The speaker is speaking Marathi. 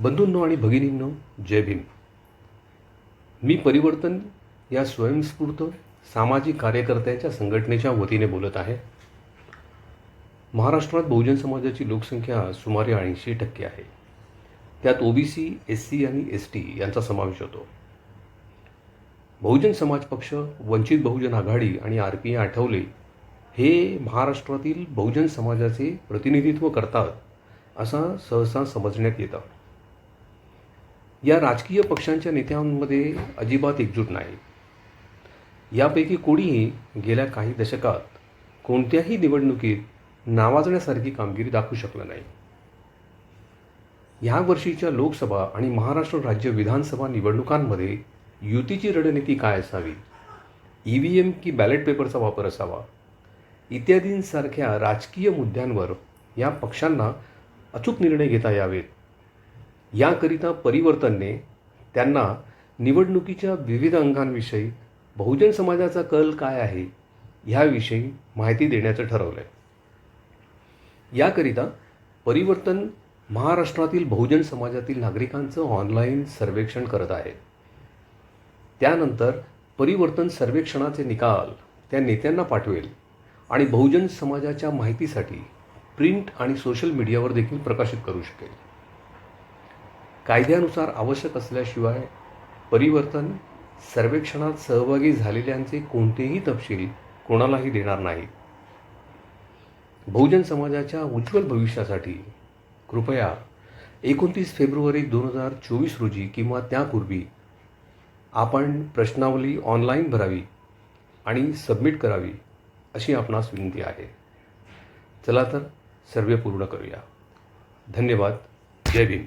बंधूंनो आणि भगिनींनो, जय भीम. मी परिवर्तन या स्वयंस्फूर्त सामाजिक कार्यकर्त्यांच्या संघटनेच्या वतीने बोलत आहे. महाराष्ट्रात बहुजन समाजाची लोकसंख्या सुमारे 80% आहे. त्यात ओबीसी, एससी आणि एसटी यांचा समावेश होतो. बहुजन समाज पक्ष, वंचित बहुजन आघाडी आणि आरपीआय आठवले हे महाराष्ट्रातील बहुजन समाजाचे प्रतिनिधित्व करतात असं सहसा समजण्यात येतं. या राजकीय पक्षांच्या नेत्यांमध्ये अजिबात एकजूट नाही. यापैकी कोणीही गेल्या काही दशकात कोणत्याही निवडणुकीत नावाजण्यासारखी कामगिरी दाखवू शकलं नाही. ह्या वर्षीच्या लोकसभा आणि महाराष्ट्र राज्य विधानसभा निवडणुकांमध्ये युतीची रणनीती काय असावी, EVM की बॅलेट पेपरचा वापर असावा इत्यादींसारख्या राजकीय मुद्द्यांवर या पक्षांना अचूक निर्णय घेता यावेत. याकरिता परिवर्तनने त्यांना निवडणुकीच्या विविध अंगांविषयी बहुजन समाजाचा कल काय आहे ह्याविषयी माहिती देण्याचं ठरवलं आहे. याकरिता परिवर्तन महाराष्ट्रातील बहुजन समाजातील नागरिकांचं ऑनलाईन सर्वेक्षण करत आहे. त्यानंतर परिवर्तन सर्वेक्षणाचे निकाल त्या नेत्यांना पाठवेल आणि बहुजन समाजाच्या माहितीसाठी प्रिंट आणि सोशल मीडियावर देखील प्रकाशित करू शकेल. कायद्यानुसार आवश्यक असल्याशिवाय परिवर्तन सर्वेक्षणात सहभागी झालेल्यांचे कोणतेही तपशील कोणालाही देणार नाही. बहुजन समाजाच्या उज्ज्वल भविष्यासाठी कृपया 29 फेब्रुवारी 2024 रोजी किंवा त्यापूर्वी आपण प्रश्नावली ऑनलाईन भरावी आणि सबमिट करावी अशी आपणास विनंती आहे. चला तर सर्वे पूर्ण करूया. धन्यवाद. जय भीम.